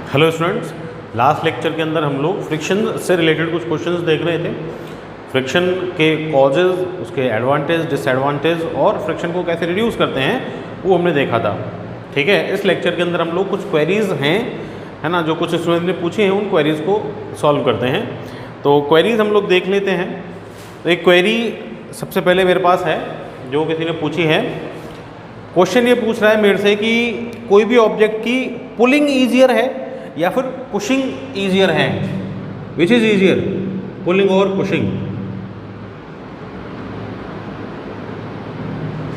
Hello students, last lecture के अंदर हम लोग फ्रिक्शन से रिलेटेड कुछ क्वेश्चंस देख रहे थे। फ्रिक्शन के कॉजेज़, उसके एडवांटेज, डिसएडवांटेज और फ्रिक्शन को कैसे रिड्यूस करते हैं वो हमने देखा था। ठीक है, इस लेक्चर के अंदर हम लोग कुछ क्वेरीज़ हैं, है ना, जो कुछ स्टूडेंट ने पूछी हैं, उन क्वेरीज़ को सॉल्व करते हैं। तो क्वेरीज़ हम लोग देख लेते हैं। तो एक क्वेरी सबसे पहले मेरे पास है जो किसी ने पूछी है। क्वेश्चन ये पूछ रहा है मेरे से कि कोई भी ऑब्जेक्ट की पुलिंग ईजियर है या फिर पुशिंग ईजियर है। विच इज़ ईजियर, पुलिंग और pushing?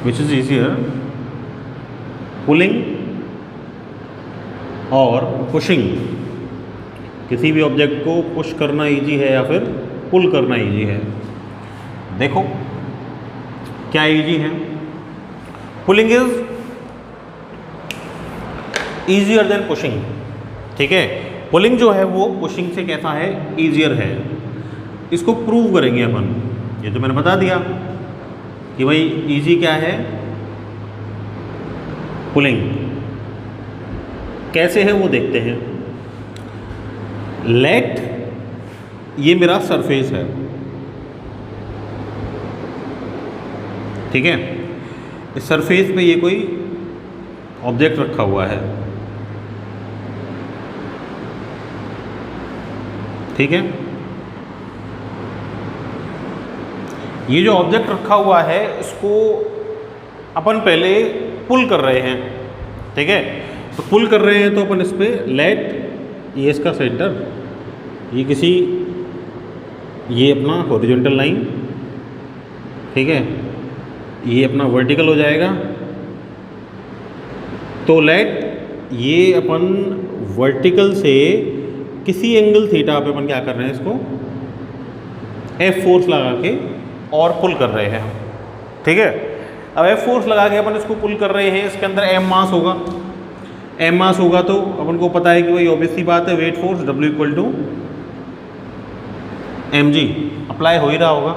Which is easier, pulling और पुशिंग? किसी भी ऑब्जेक्ट को पुश करना इजी है या फिर पुल करना इजी है? देखो क्या इजी है। Pulling is easier than pushing. ठीक है, पुलिंग जो है वो पुशिंग से कैसा है, ईजियर है। इसको प्रूव करेंगे अपन। ये तो मैंने बता दिया कि भाई इजी क्या है, पुलिंग। कैसे है वो देखते हैं। लेट ये मेरा सरफेस है, ठीक है। इस सरफेस पे ये कोई ऑब्जेक्ट रखा हुआ है, ठीक है। ये जो ऑब्जेक्ट रखा हुआ है इसको अपन पहले पुल कर रहे हैं, ठीक है। तो पुल कर रहे हैं तो अपन इस पर लेट, ये इसका सेंटर, ये अपना हॉरिजॉन्टल लाइन, ठीक है, ये अपना वर्टिकल हो जाएगा। तो लेट ये अपन वर्टिकल से किसी एंगल थीटा पे अपन क्या कर रहे हैं, इसको F फोर्स लगा के और पुल कर रहे हैं, ठीक है। अब F फोर्स लगा के अपन इसको पुल कर रहे हैं। इसके अंदर M मास होगा। M मास होगा तो अपन को पता है कि भाई ऑब्वियस सी बात है, weight force W equal to mg apply हो ही रहा होगा।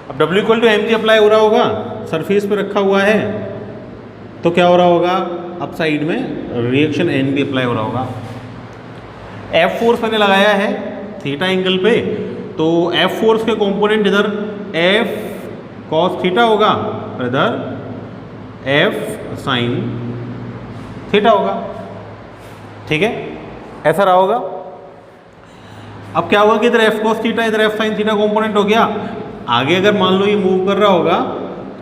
अब W equal to mg apply हो रहा होगा, सरफेस पे रखा हुआ है, तो क्या हो रहा होगा, अप साइड में रिएक्शन N भी अप्लाई हो रहा होगा। F फोर्स मैंने लगाया है थीटा एंगल पे, तो F फोर्स के कंपोनेंट इधर F cos थीटा होगा और इधर F sin थीटा होगा, ठीक है। ऐसा रहा होगा। अब क्या होगा कि इधर F cos थीटा, इधर F sin थीटा कंपोनेंट हो गया। आगे अगर मान लो ये मूव कर रहा होगा,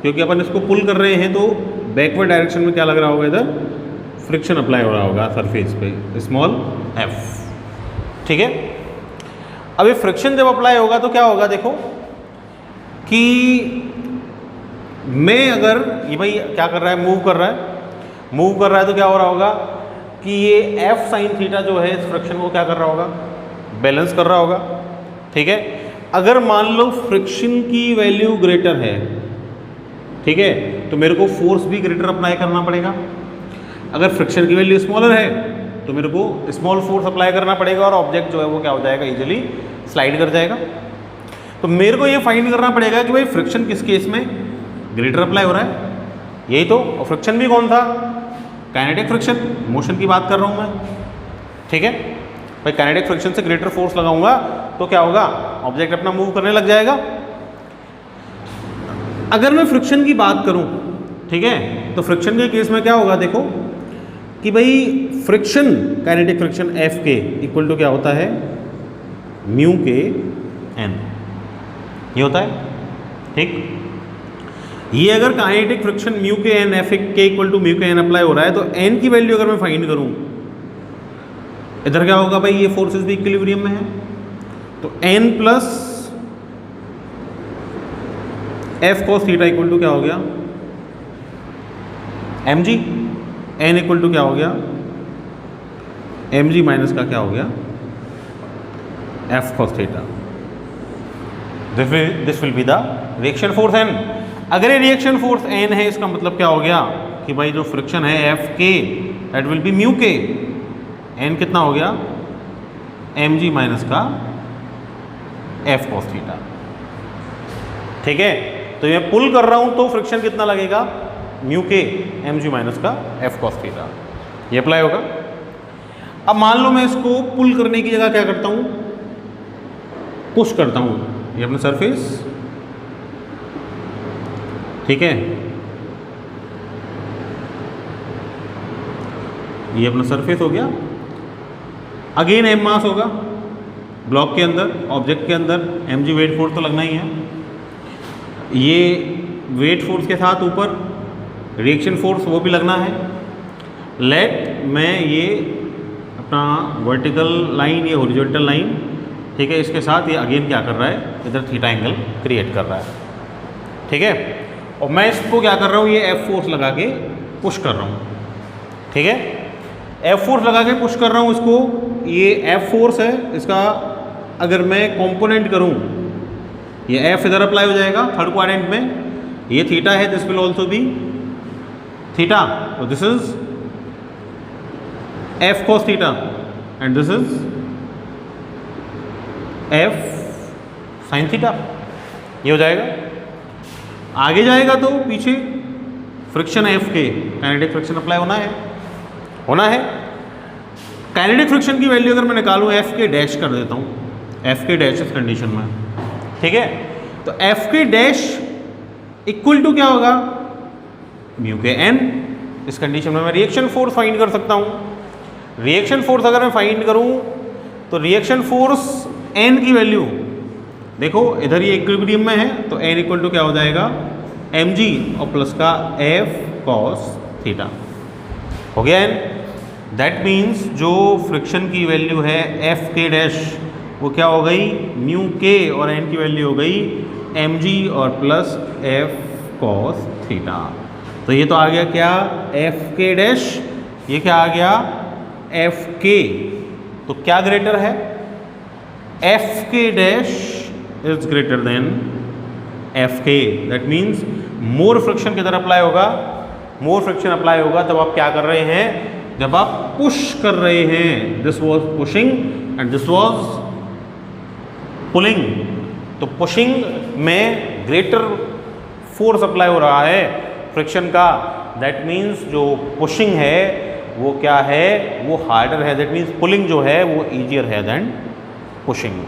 क्योंकि अपन इसको पुल कर रहे हैं, तो बैकवर्ड डायरेक्शन में क्या लग रहा होगा, इधर फ्रिक्शन अप्लाई हो रहा होगा सरफेस पे, स्मॉल f, ठीक है। अब ये फ्रिक्शन जब अप्लाई होगा तो क्या होगा, देखो कि मैं अगर ये भाई क्या कर रहा है, मूव कर रहा है, तो क्या हो रहा होगा कि ये F sin थीटा जो है इस फ्रिक्शन को क्या कर रहा होगा, बैलेंस कर रहा होगा, ठीक है। अगर मान लो फ्रिक्शन की वैल्यू ग्रेटर है, ठीक है, तो मेरे को फोर्स भी ग्रेटर अप्लाई करना पड़ेगा। अगर फ्रिक्शन की वैल्यू स्मॉलर है तो मेरे को स्मॉल फोर्स अप्लाई करना पड़ेगा और ऑब्जेक्ट जो है वो क्या हो जाएगा, इजीली स्लाइड कर जाएगा। तो मेरे को ये फाइंड करना पड़ेगा कि भाई फ्रिक्शन किस केस में ग्रेटर अप्लाई हो रहा है, यही तो। और फ्रिक्शन भी कौन था, काइनेटिक फ्रिक्शन, मोशन की बात कर रहा हूँ मैं, ठीक है। भाई काइनेटिक फ्रिक्शन से ग्रेटर फोर्स लगाऊंगा तो क्या होगा, ऑब्जेक्ट अपना मूव करने लग जाएगा। अगर मैं फ्रिक्शन की बात करूं, ठीक है, तो फ्रिक्शन के केस में क्या होगा, देखो कि भाई फ्रिक्शन, काइनेटिक फ्रिक्शन F के इक्वल टू क्या होता है, म्यू के N, ये होता है, ठीक। ये अगर काइनेटिक फ्रिक्शन म्यू के N, F के इक्वल टू म्यू के N अप्लाई हो रहा है, तो N की वैल्यू अगर मैं फाइंड करूं, इधर क्या होगा, भाई ये फोर्सेस भी इक्विलिब्रियम में है, तो N plus F cos theta equal to क्या हो गया, mg। N इक्वल टू क्या हो गया, mg माइनस का क्या हो गया, F cos theta. This will be the reaction force N। अगर ये रिएक्शन फोर्स N है, इसका मतलब क्या हो गया कि भाई जो फ्रिक्शन है F के, दैट विल बी म्यू के। N कितना हो गया, mg माइनस का F cos थीटा, ठीक है। तो ये पुल कर रहा हूं तो फ्रिक्शन कितना लगेगा, म्यू के mg माइनस का F cos थीटा, ये अप्लाई होगा। अब मान लो मैं इसको पुल करने की जगह क्या करता हूँ, पुश करता हूँ, ये अपना सरफेस, ठीक है, ये अपना सरफेस हो गया। अगेन एम मास होगा ब्लॉक के अंदर, ऑब्जेक्ट के अंदर mg वेट फोर्स तो लगना ही है। ये वेट फोर्स के साथ ऊपर रिएक्शन फोर्स वो भी लगना है। लेट मैं ये अपना वर्टिकल लाइन, ये हॉरिजॉन्टल लाइन, ठीक है, इसके साथ ये अगेन क्या कर रहा है, इधर थीटा एंगल क्रिएट कर रहा है, ठीक है। और मैं इसको क्या कर रहा हूँ, ये एफ फोर्स लगा के पुश कर रहा हूँ, ठीक है, एफ फोर्स लगा के पुश कर रहा हूँ इसको। ये एफ फोर्स है, इसका अगर मैं कंपोनेंट करूँ, ये एफ इधर अप्लाई हो जाएगा थर्ड क्वाड्रेंट में, ये थीटा है, this will also be theta, तो this is F cos theta and this is F sine theta, ये हो जाएगा। आगे जाएगा तो पीछे फ्रिक्शन एफ के, काइनेटिक फ्रिक्शन अप्लाई होना है। काइनेटिक फ्रिक्शन की वैल्यू अगर मैं निकालूं, एफ के डैश कर देता हूं, एफ के डैश इस कंडीशन में, ठीक है, तो एफ के डैश इक्वल टू क्या होगा, म्यू के एन। इस कंडीशन में मैं रिएक्शन फोर्स फाइंड कर सकता हूं। रिएक्शन फोर्स अगर मैं फाइंड करूं तो रिएक्शन फोर्स एन की वैल्यू देखो, इधर ये इक्विलिब्रियम में है, तो एन इक्वल टू क्या हो जाएगा, एम जी और प्लस का एफ कॉस थीटा, हो गया एन। दैट मीन्स जो फ्रिक्शन की वैल्यू है एफ के डैश, वो क्या हो गई, म्यू के, और एन की वैल्यू हो गई एम जी और प्लस एफ कॉस थीटा। तो ये तो आ गया क्या, एफ के डैश, ये क्या आ गया, एफ के। तो क्या ग्रेटर है, एफ के dash is greater than F के। दैट मीन्स मोर फ्रिक्शन किधर अप्लाई होगा, मोर फ्रिक्शन अप्लाई होगा तब आप क्या कर रहे हैं, जब आप पुश कर रहे हैं। This was pushing and this was pulling. तो पुशिंग में ग्रेटर फोर्स अप्लाई हो रहा है फ्रिक्शन का, दैट मीन्स जो पुशिंग है वो क्या है, वो हार्डर है। दैट मीन्स पुलिंग जो है वो ईजियर है देन पुशिंग,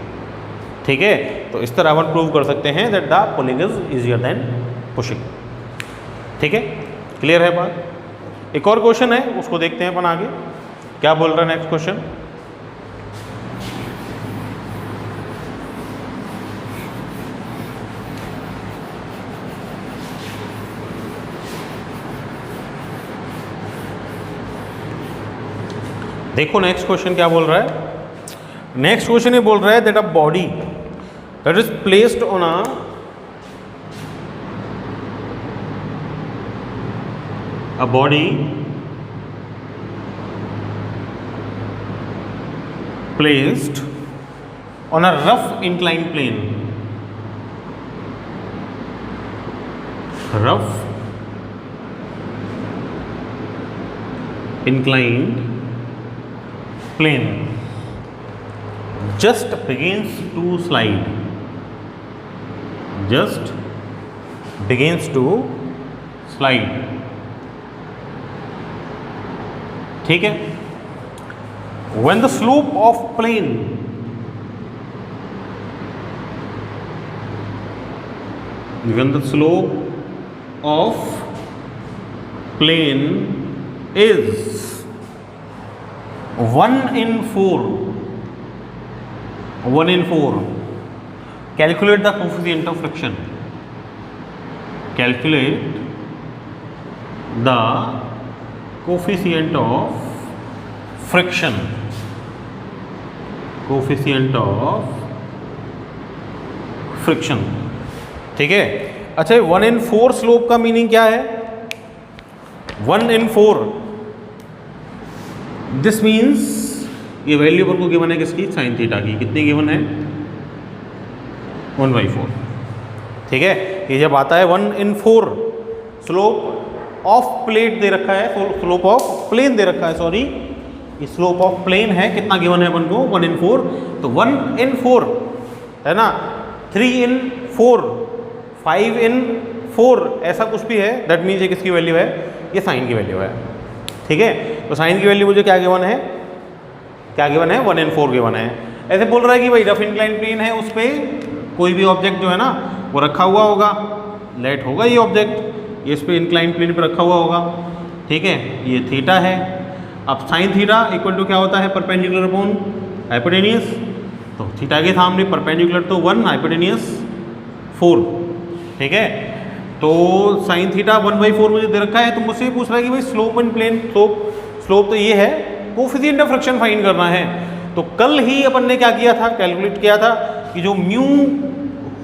ठीक है। तो इस तरह अपन प्रूव कर सकते हैं that the pulling is easier than pushing, ठीक है, क्लियर है बात। एक और क्वेश्चन है, उसको देखते हैं अपन आगे क्या बोल रहा है नेक्स्ट क्वेश्चन। देखो नेक्स्ट क्वेश्चन क्या बोल रहा है। नेक्स्ट क्वेश्चन ये बोल रहा है that a body that is placed on a body placed on a rough inclined plane, rough inclined plane just begins to slide, just begins to slide, ठीक है। When the slope of plane is 1/4, calculate the coefficient of friction. Calculate the coefficient of friction, ठीक है। अच्छा, 1/4 slope का meaning क्या है, 1/4, this means ये value पर को गिवन है किसकी, साइन थीटा की, कितनी गिवन है, 1/4, ठीक है। ये जब आता है 1/4 स्लोप ऑफ प्लेट दे रखा है, स्लोप ऑफ प्लेन दे रखा है, सॉरी, ये स्लोप ऑफ प्लेन है, कितना गिवन है अपन को, 1/4। तो 1/4 है ना, 3/4, 5/4, ऐसा कुछ भी है, दैट मीन्स ये किसकी वैल्यू है, ये साइन की वैल्यू है, ठीक है। तो साइन की वैल्यू मुझे क्या गिवन है, क्या गिवन है, 1 and 4 गिवन है। ऐसे बोल रहा है कि भाई रफ इंक्लाइन प्लेन है, उस पर कोई भी ऑब्जेक्ट जो है ना वो रखा हुआ होगा, लेट होगा ये ऑब्जेक्ट, ये इस पर इंक्लाइन प्लेन पर रखा हुआ होगा, ठीक है, ये थीटा है। अब साइन थीटा इक्वल टू क्या होता है, परपेंडिकुलर अपॉन हाइपोटेनियस, तो थीटा के सामने परपेंडिकुलर तो 1, हाइपोटेनियस 4, ठीक है। तो साइन थीटा 1/4 मुझे दे रखा है, तो मुझसे पूछ रहा है कि भाई स्लोप इन प्लेन, स्लोप तो ये है, कोफिशिएंट ऑफ फ्रिक्शन फाइंड करना है। तो कल ही अपन ने क्या किया था, कैलकुलेट किया था कि जो म्यू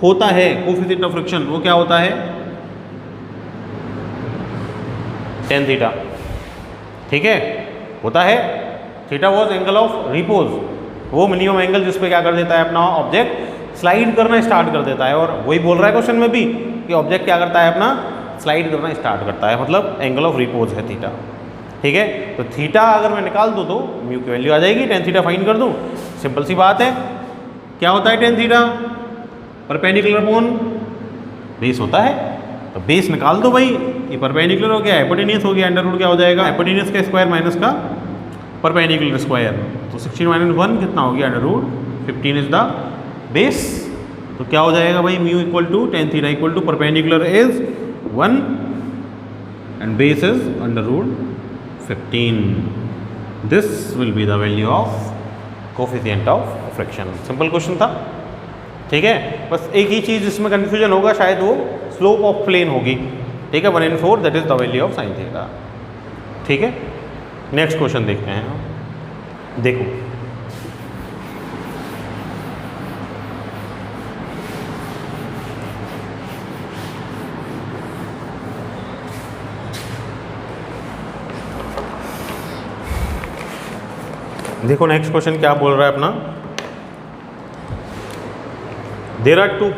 होता है कोफिशिएंट ऑफ फ्रिक्शन, वो क्या होता है, tan थीटा, ठीक है, होता है। Theta was angle of repose, वो मिनिमम एंगल जिस पे क्या कर देता है अपना ऑब्जेक्ट स्लाइड करना स्टार्ट कर देता है। और वही बोल रहा है क्वेश्चन में भी कि ऑब्जेक्ट क्या करता है अपना स्लाइड करना स्टार्ट करता है, मतलब एंगल ऑफ रिपोज है थीटा, ठीक है। तो थीटा अगर मैं निकाल दूँ तो म्यू की वैल्यू आ जाएगी, tan थीटा फाइंड कर दूँ, सिंपल सी बात है। क्या होता है tan theta, perpendicular upon base होता है, तो बेस निकाल दो भाई, ये परपेंडिकुलर हो गया, हाइपोटेनियस हो गया, अंडर रूट क्या हो जाएगा, हाइपोटेनियस का स्क्वायर माइनस का परपेंडिकुलर स्क्वायर, तो 16 - 1 कितना हो गया, under root 15 is the base. तो क्या हो जाएगा भाई, mu equal to tan theta equal to perpendicular is 1 and base is under root 15। This will be the value of coefficient of friction. Simple question था, ठीक है। बस एक ही चीज़ इसमें कन्फ्यूजन होगा, शायद वो स्लोप ऑफ प्लेन होगी, ठीक है, 1 and 4 that is the value of sine theta, ठीक है। नेक्स्ट क्वेश्चन देखते हैं, देखो देखो नेक्स्ट क्वेश्चन क्या बोल रहा है अपना, there are 2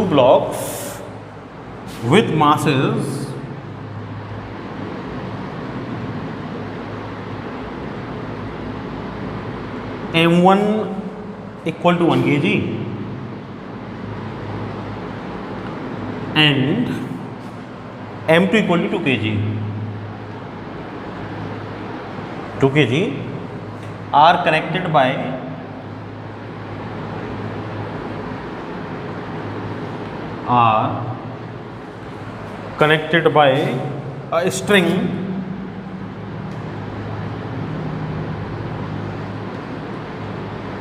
blocks, with masses m1 equal to 1 kg and m2 equal to 2 kg. 2 kg are connected by a string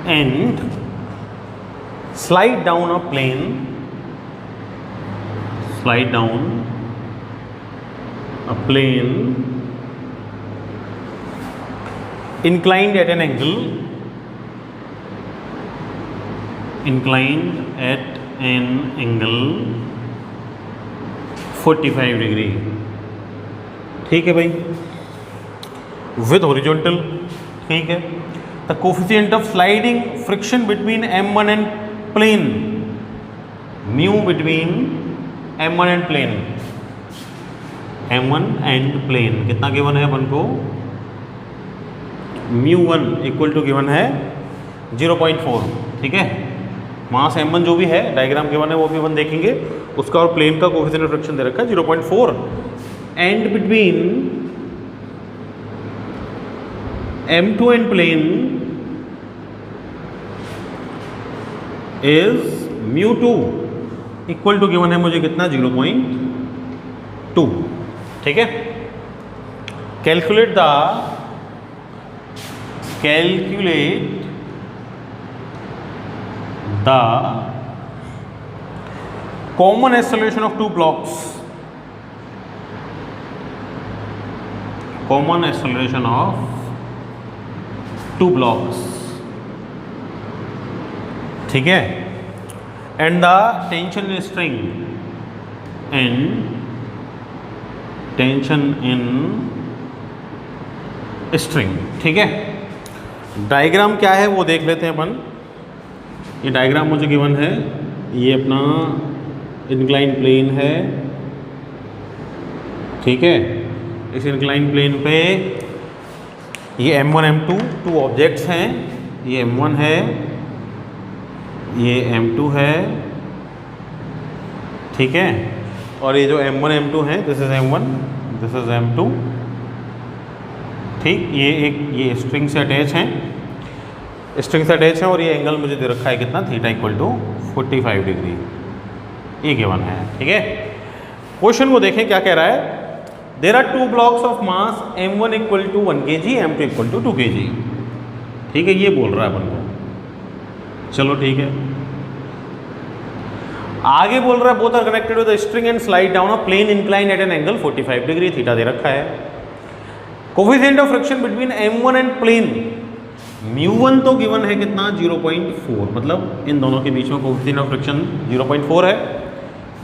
and slide down a plane, inclined at an angle, inclined at an angle 45 degree, ठीक है भाई, with horizontal, ठीक है। The coefficient of sliding friction between m1 and plane, mu between m1 and plane, m1 and plane कितना given है अपन को, μ1 equal to given है 0.4, ठीक है। मास m1 जो भी है, डायग्राम गिवन है वो भी अपन देखेंगे उसका, और प्लेन का कोफिशिएंट ऑफ फ्रिक्शन दे रखा है 0.4, and between m2 and plane is μ2 equal to given है मुझे कितना, 0.2, ठीक है। Calculate the common acceleration of 2 blocks, common acceleration of 2 blocks, ठीक है, and the tension in string, and tension in string, ठीक है। डायग्राम क्या है वो देख लेते हैं अपन। ये डायग्राम मुझे गिवन है, ये अपना इंक्लाइन प्लेन है, ठीक है। इस इंक्लाइन प्लेन पे ये m1 m2 2 ऑब्जेक्ट्स हैं, ये m1 है, ये m2 है, ठीक है। और ये जो M1 M2 है, this is M1, this is M2, ठीक। ये स्ट्रिंग से अटैच हैं, स्ट्रिंग से अटैच है, और ये एंगल मुझे दे रखा है कितना, थीटा इक्वल टू 45 डिग्री, ये गिवन है, ठीक है। क्वेश्चन को देखें क्या कह रहा है। There are two blocks of mass M1 equal to 1 kg, M2 equal to 2 kg, ठीक है, ये बोल रहा है अपन को। चलो ठीक है, आगे बोल रहा है both are connected with the string and slide down a plane incline at an angle 45 degree, theta दे रखा है। Coefficient of friction between M1 and plane, μ1 तो गिवन है कितना, 0.4, मतलब इन दोनों के बीच में कोफिशिएंट ऑफ फ्रिक्शन 0.4 है।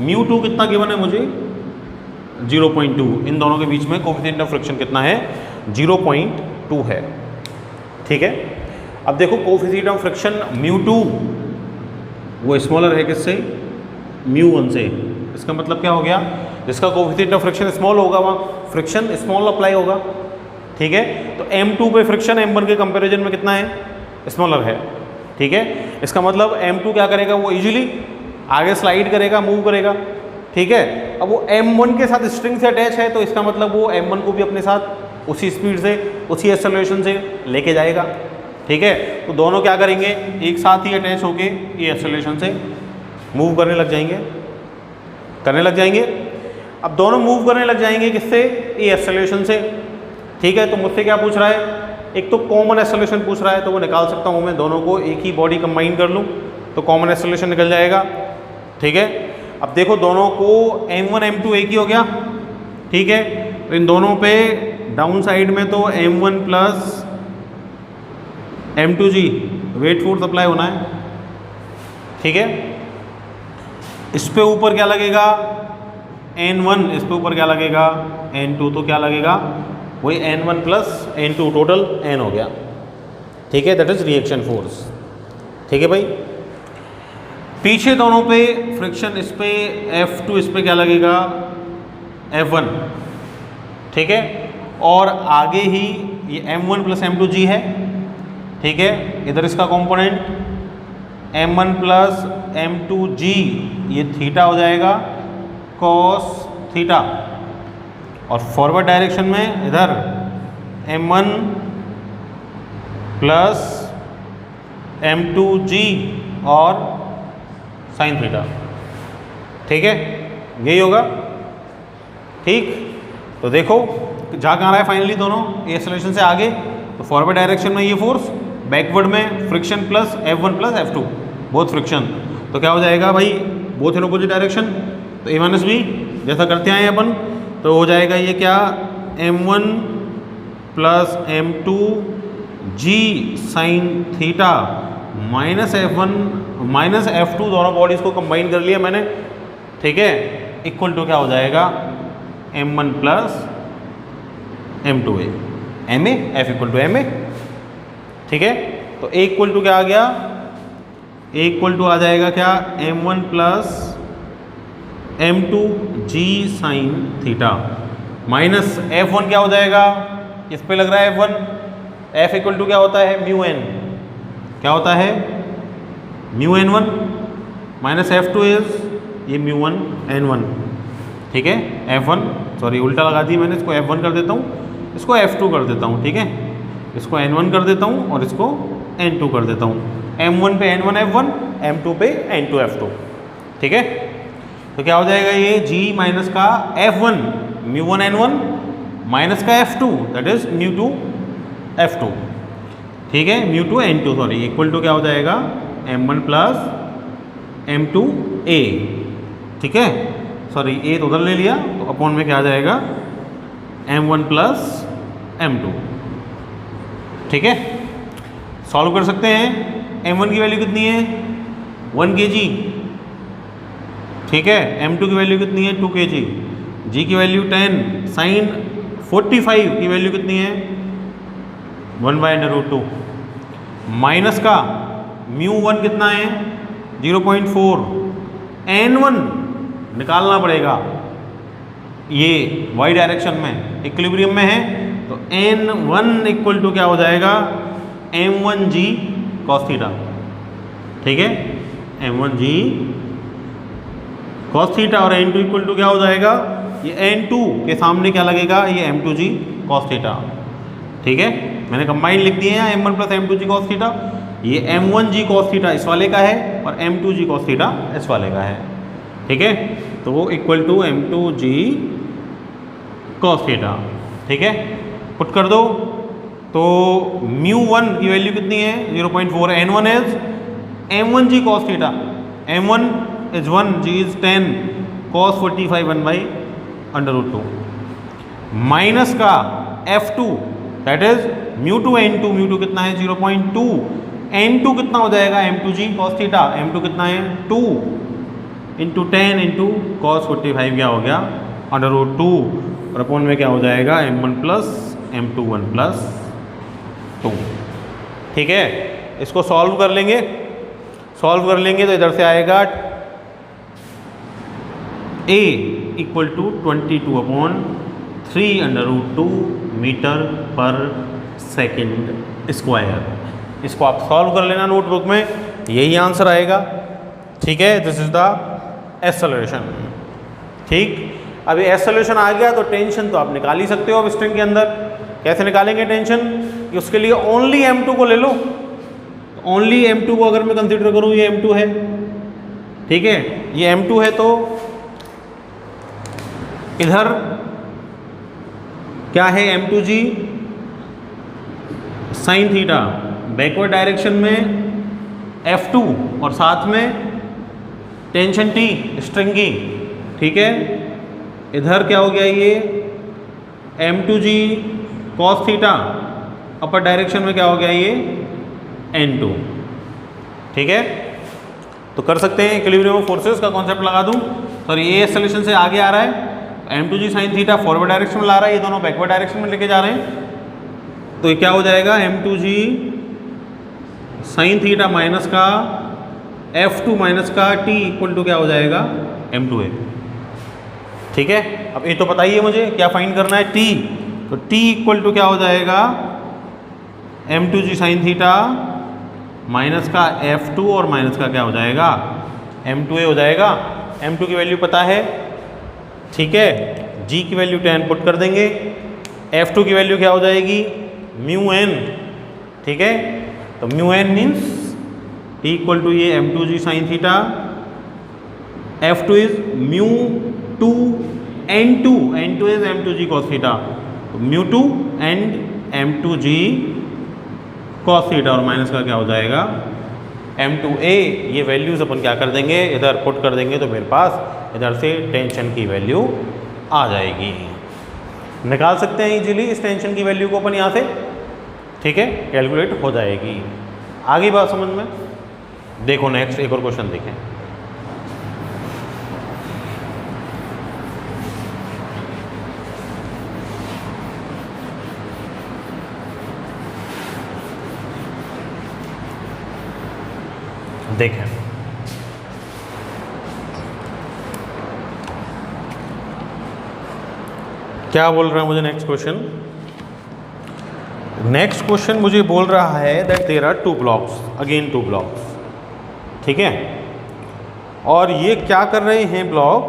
μ2 कितना गिवन है मुझे, 0.2, इन दोनों के बीच में कोफिशिएंट ऑफ फ्रिक्शन कितना है, 0.2 है, ठीक है। अब देखो कोफिशिएंट ऑफ फ्रिक्शन μ2 वो स्मॉलर है किससे, μ1 से, इसका मतलब क्या हो गया, जिसका कोफिशिएंट ऑफ फ्रिक्शन स्मॉल होगा वहाँ फ्रिक्शन स्मॉल अप्लाई होगा, ठीक है। तो M2 पे फ्रिक्शन M1 के कंपैरिजन में कितना है, स्मॉलर है, ठीक है। इसका मतलब M2 क्या करेगा, वो इजीली आगे स्लाइड करेगा, मूव करेगा, ठीक है। अब वो M1 के साथ स्ट्रिंग से अटैच है, तो इसका मतलब वो M1 को भी अपने साथ उसी स्पीड से, उसी एक्सेलरेशन से लेके जाएगा, ठीक है। तो दोनों क्या करेंगे, एक साथ ही अटैच होके ये एक्सेलरेशन से मूव करने लग जाएंगे, अब दोनों मूव करने लग जाएंगे किससे, ये एक्सेलरेशन से, ठीक है। तो मुझसे क्या पूछ रहा है, एक तो कॉमन एक्सेलरेशन पूछ रहा है, तो वो निकाल सकता हूँ मैं, दोनों को एक ही बॉडी कंबाइन कर लूँ तो कॉमन एक्सेलरेशन निकल जाएगा, ठीक है। अब देखो दोनों को M1 M2 एक ही हो गया, ठीक है। तो इन दोनों पे डाउन साइड में तो M1 plus M2G weight force apply होना है, ठीक है। इस पे ऊपर क्या लगेगा, N1, इस पे ऊपर क्या लगेगा, N2, तो क्या लगेगा, वही N1 plus N2, total N हो गया, ठीक है, दैट इज रिएक्शन फोर्स, ठीक है भाई। पीछे दोनों पे फ्रिक्शन, इस पे F2, इस पे क्या लगेगा, F1, ठीक है। और आगे ही ये M1 प्लस M2G है, ठीक है। इधर इसका कंपोनेंट M1 प्लस M2G, ये थीटा हो जाएगा cos थीटा, और फॉरवर्ड डायरेक्शन में इधर M1 प्लस M2G और साइन थीटा, ठीक है, यही होगा, ठीक। तो देखो जा कहाँ रहा है फाइनली, दोनों ये एक्सेलरेशन से आगे, तो फॉरवर्ड डायरेक्शन में ये फोर्स, बैकवर्ड में friction plus F1 plus F2, both friction, तो क्या हो जाएगा भाई, बोथ इन अपोजिट डायरेक्शन, तो A माइनस B जैसा करते आए अपन, तो हो जाएगा ये क्या, M1 plus M2G sine theta minus F1 minus F2, दोनों बॉडीज को कंबाइन कर लिया मैंने, ठीक है, इक्वल टू क्या हो जाएगा, M1 plus M2A, MA, F equal to MA, ठीक है। तो A इक्वल टू क्या आ गया, A इक्वल टू आ जाएगा क्या, M1 plus M2G sine theta minus F1 क्या हो जाएगा, इस पे लग रहा है F1, F इक्वल टू क्या होता है, μn, क्या होता है, μn1 माइनस F2 इज ये μ1 n1, ठीक है। F1, सॉरी उल्टा लगा दी मैंने, इसको F1 कर देता हूँ, इसको F2 कर देता हूँ, ठीक है, इसको n1 कर देता हूँ और इसको n2 कर देता हूँ, M1 पे n1 F1, M2 पे n2 F2, ठीक है। तो क्या हो जाएगा, ये G माइनस का F1 μ1 n1 माइनस का F2 दैट इज μ2 F2, ठीक है, μ2 n2, सॉरी, इक्वल टू क्या हो जाएगा, M1 प्लस M2A, ठीक है, सॉरी A तो उधर ले लिया, तो अपॉन में क्या आ जाएगा, M1 प्लस M2, ठीक है। सॉल्व कर सकते हैं, M1 की वैल्यू कितनी है, 1 kg, ठीक है। M2 की वैल्यू कितनी है, 2 kg, G की वैल्यू 10, साइन 45 की वैल्यू कितनी है, 1/√2, माइनस का μ1 कितना है, 0.4, n1 निकालना पड़ेगा, ये y डायरेक्शन में इक्विलिब्रियम में है, तो n1 इक्वल टू क्या हो जाएगा, m1g cos थीटा, ठीक है, m1g cos थीटा और n2 इक्वल टू क्या हो जाएगा, ये n2 के सामने क्या लगेगा, ये m2g cos थीटा। ठीक है, मैंने कंबाइन लिख दिए हैं m1 plus m2g cos theta. ये m1g cos थीटा इस वाले का है और m2g cos थीटा इस वाले का है। ठीक है, तो वो equal to m2g cos theta. ठीक है, पुट कर दो तो μ1 की वैल्यू कितनी है, 0.4। n1 is m1g cos theta, m1 is 1, g is 10 cos 45 1/√2 minus का f2 दैट इज μ2 n2, μ2 कितना है 0.2, n2 कितना हो जाएगा m2g cos थीटा, m2 कितना है 2 इंटू 10 इंटू cos 45 क्या हो गया √2 और अपॉन में क्या हो जाएगा m1 प्लस m2 1 प्लस 2। ठीक है, इसको सॉल्व कर लेंगे, सॉल्व कर लेंगे तो इधर से आएगा a इक्वल टू 22/3 मीटर पर सेकेंड स्क्वायर। इसको आप सॉल्व कर लेना नोटबुक में, यही आंसर आएगा। ठीक है, this is the S solution. ठीक, अभी एस सोल्यूशन आ गया तो टेंशन तो आप निकाल ही सकते हो अब स्ट्रिंग के अंदर। कैसे निकालेंगे टेंशन, कि उसके लिए ओनली m2 को ले लो। ओनली m2 को अगर मैं कंसीडर करूं, ये m2 है। ठीक है, ये m2 है तो इधर क्या है m2g sine theta, backward direction में f2 और साथ में टेंशन t स्ट्रिंग की। ठीक है, इधर क्या हो गया, ये m2g cos theta, upper direction में क्या हो गया, ये n2। ठीक है, तो कर सकते हैं इक्विलिब्रियम ऑफ फोर्सेस का कॉन्सेप्ट लगा दूं। सॉरी, ये सोल्यूशन से आगे आ रहा है, m2g sine theta forward direction में ला रहा है, ये दोनों बैकवर्ड डायरेक्शन में लेके जा रहे हैं। तो ये क्या हो जाएगा, m2g साइन थीटा माइनस का f2 माइनस का t इक्वल टू क्या हो जाएगा m2a। ठीक है, अब ये तो बताइए मुझे क्या फाइंड करना है, t। तो t इक्वल टू क्या हो जाएगा m2g साइन थीटा माइनस का f2 और माइनस का क्या हो जाएगा m2a हो जाएगा। m2 की वैल्यू पता है। ठीक है, g की वैल्यू 10 पुट कर देंगे, f2 की वैल्यू क्या हो जाएगी μn। ठीक है, तो μn मीन्स इक्वल टू ये m2g sine theta, f2 is μ2 n2, n2 is m2g cos theta, तो μ2 एंड m2g cos थीटा और माइनस का क्या हो जाएगा m2a। ये वैल्यूज अपन क्या कर देंगे, इधर पुट कर देंगे तो मेरे पास इधर से टेंशन की वैल्यू आ जाएगी। निकाल सकते हैं इजीली इस टेंशन की वैल्यू को अपन यहाँ से। ठीक है, कैलकुलेट हो जाएगी। आगे बात समझ में। देखो नेक्स्ट एक और क्वेश्चन देखें। देखें, क्या बोल रहा है मुझे नेक्स्ट क्वेश्चन। नेक्स्ट क्वेश्चन मुझे बोल रहा है that there are 2 blocks, again 2 blocks. ठीक है, और ये क्या कर रहे हैं ब्लॉक,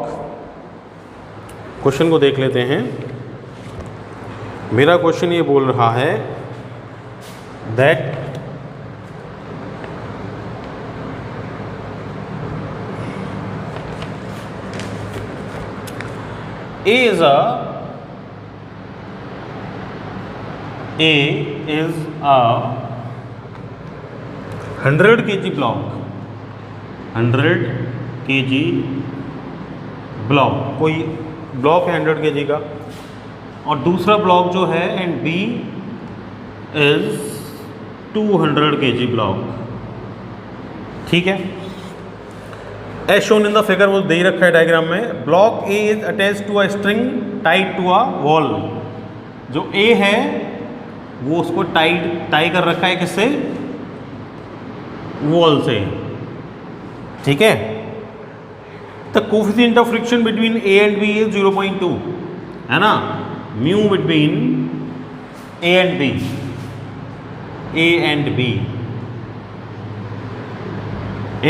क्वेश्चन को देख लेते हैं। मेरा क्वेश्चन ये बोल रहा है that A is a 100 kg block, 100 kg block, कोई ब्लॉक है 100 kg का, और दूसरा ब्लॉक जो है and B is 200 kg block. ठीक है, as shown in the figure, वो दे ही रखा है डायग्राम में। Block A is attach to a string tied to a wall. जो ए है वो उसको टाई कर रखा है, किससे, वॉल से। ठीक है, the coefficient of friction between A and B is 0.2, है ना। Mu between A and B, A and B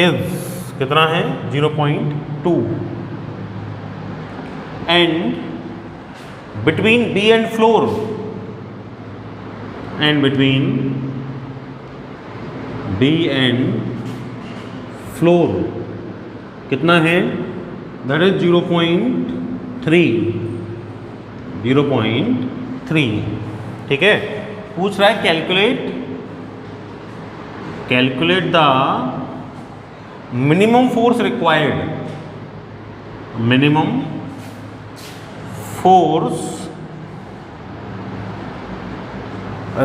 is कितना है 0.2। and between B and floor, and between B and floor कितना है, that is 0.3, ठीक है। पूछ रहा है calculate the minimum force required, minimum force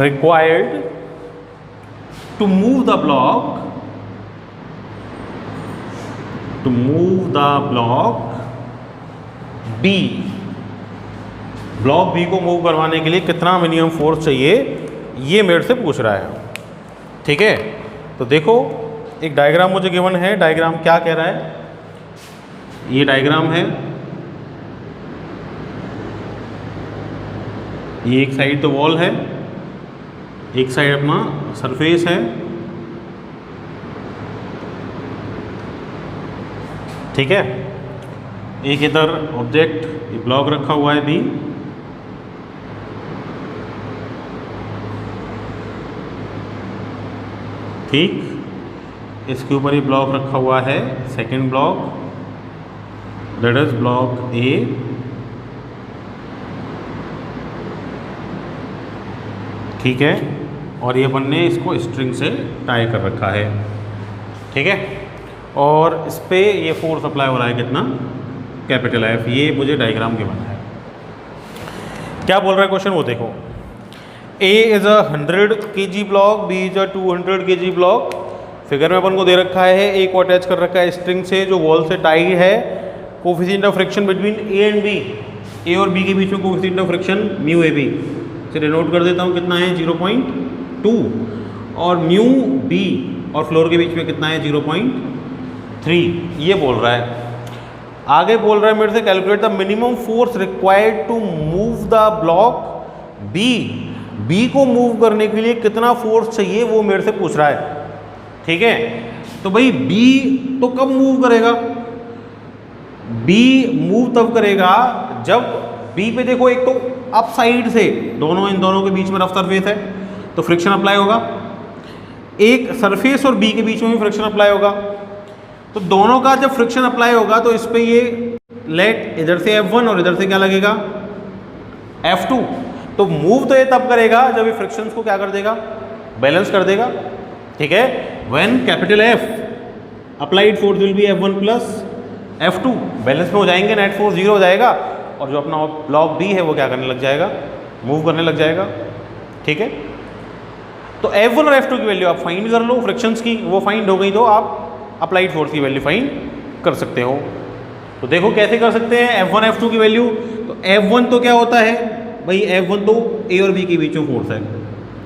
required to move the block B, block B को मूव करवाने के लिए कितना मिनिमम फोर्स चाहिए, ये मेरे से पूछ रहा है, ठीक है। तो देखो एक डायग्राम मुझे गिवन है, डायग्राम क्या कह रहा है, ये डायग्राम है, ये एक साइड तो वॉल है, एक साइड अपना सरफेस है, ठीक है। एक इधर ऑब्जेक्ट ब्लॉक रखा हुआ है B, ठीक, इसके ऊपर ये ब्लॉक रखा हुआ है, second block, that is block A, ठीक है। और ये अपन ने इसको स्ट्रिंग से टाई कर रखा है, ठीक है। और इस पे ये फोर्स अप्लाई हो रहा है कितना, कैपिटल F, ये मुझे डायग्राम के बना है। क्या बोल रहा है क्वेश्चन वो देखो, A is a 100 kg block, B is a 200 kg block. Figure में अपन को दे रखा है A को अटैच कर रखा है स्ट्रिंग से जो वॉल से टाई है। Coefficient of friction between A and B, A और B के बीच में coefficient of friction mu AB से डिनोट कर देता हूँ, कितना है 0.2, और म्यू B और फ्लोर के बीच में कितना है 0.3, ये बोल रहा है। आगे बोल रहा है मेरे से calculate the minimum force required to move the block B को मूव करने के लिए कितना फोर्स चाहिए वो मेरे से पूछ रहा है, ठीक है। तो भाई B तो कब मूव करेगा, B मूव तब करेगा जब B पे देखो एक तो अप साइड से दोनों, इन दोनों के बीच में रफ सरफेस है तो फ्रिक्शन अप्लाई होगा, एक सरफेस और B के बीच में भी फ्रिक्शन अप्लाई होगा। तो दोनों का जब फ्रिक्शन अप्लाई होगा तो इस पे ये लेट इधर से F1 और इधर से क्या लगेगा F2। तो मूव तो ये तब करेगा जब ये फ्रिक्शंस को क्या कर देगा, बैलेंस कर देगा, ठीक है। When capital F applied force will be F1 plus F2, balance में हो जाएंगे, नेट फोर्स 0 हो जाएगा और जो अपना ब्लॉक B है वो क्या करने लग जाएगा, मूव करने लग जाएगा, ठीक है। तो F1 और F2 की वैल्यू आप फाइंड कर लो, फ्रिक्शंस की वो फाइंड हो गई तो आप अप्लाइड फोर्स की वैल्यू फाइंड कर सकते हो। तो देखो कैसे कर सकते हैं F1 F2 की वैल्यू। तो F1 तो क्या होता है भाई, F1 तो A और B के बीच में फोर्स है,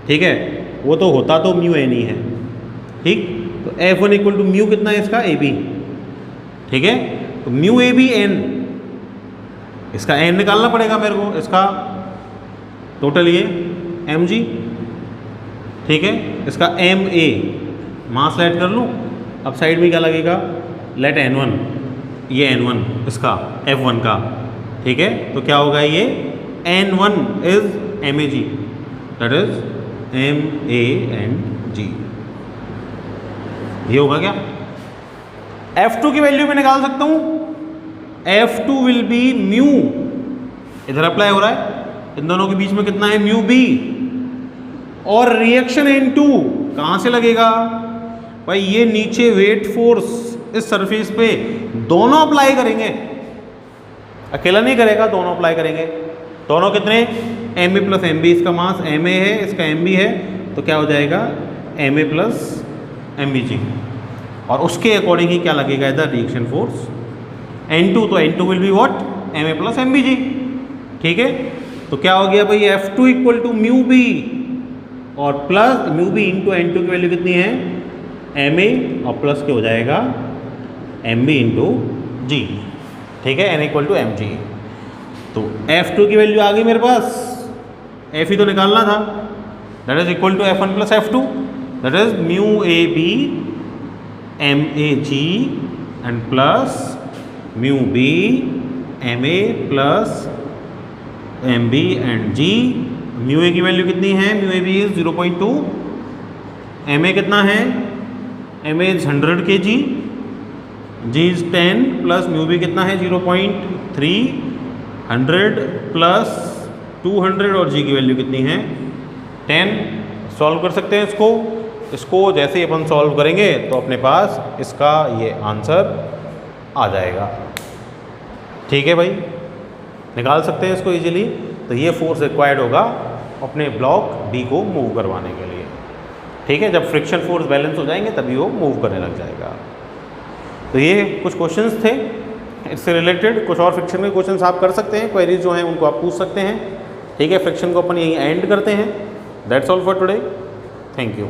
ठीक है, वो तो होता तो म्यू एन ही है, ठीक। तो F1 इक्वल टू म्यू कितना है इसका AB, ठीक है। तो म्यू AB एन, इसका एन निकालना पड़ेगा मेरे को, इसका टोटल ये mg, ठीक है। इसका ma मास लेट कर लूँ, अब साइड में क्या लगेगा, लेट n1, ये n1 इसका F1 का, ठीक है। तो क्या होगा ये n1 is mag, that is MANG, ये होगा क्या। F2 की वैल्यू मैं निकाल सकता हूँ, F2 विल बी म्यू, इधर अप्लाई हो रहा है, इन दोनों के बीच में कितना है म्यू B, और रिएक्शन N2 कहाँ से लगेगा भाई, ये नीचे वेट फोर्स इस सरफेस पे दोनों अप्लाई करेंगे, अकेला नहीं करेगा, दोनों अप्लाई करेंगे। दोनों कितने, MA प्लस MB, इसका मास MA है, इसका MB है, तो क्या हो जाएगा MA प्लस MBG, और उसके अकॉर्डिंग ही क्या लगेगा इधर रिएक्शन फोर्स N2, तो N2 will be what, MA plus MBG, ठीक है। तो क्या हो गया भाई F2 equal to mu B और plus mu B into N2 की वैल्यू कितनी है MA, और प्लस के हो जाएगा MB इंटू G, ठीक है, N इक्वल टू MG। तो F2 की वैल्यू आ गई मेरे पास, F ही तो निकालना था, that is equal to F1 plus F2, that is mu AB MAG and plus mu B M A plus M B and G. Mu A की value कितनी है? Mu A B is 0.2, M A कितना है? M A is 100 kg, G is 10 plus mu B कितना है? 0.3, 100 plus 200 और जी की value कितनी है? 10। सॉल्व कर सकते हैं इसको जैसे ही अपन सॉल्व करेंगे तो अपने पास इसका ये आंसर आ जाएगा। ठीक है भाई, निकाल सकते हैं इसको इजीली। तो ये फोर्स रिक्वायर्ड होगा अपने ब्लॉक बी को मूव करवाने के लिए। ठीक है, जब फ्रिक्शन फोर्स बैलेंस हो जाएंगे तभी वो मूव करने लग जाएगा। तो ये कुछ क्वेश्चंस थे इससे रिलेटेड। कुछ और फ्रिक्शन के क्वेश्चंस आप कर सकते हैं, क्वेरीज जो हैं उनको आप पूछ सकते हैं। ठीक है, फ्रिक्शन को अपन यहीं एंड करते हैं। That's all for today, thank you.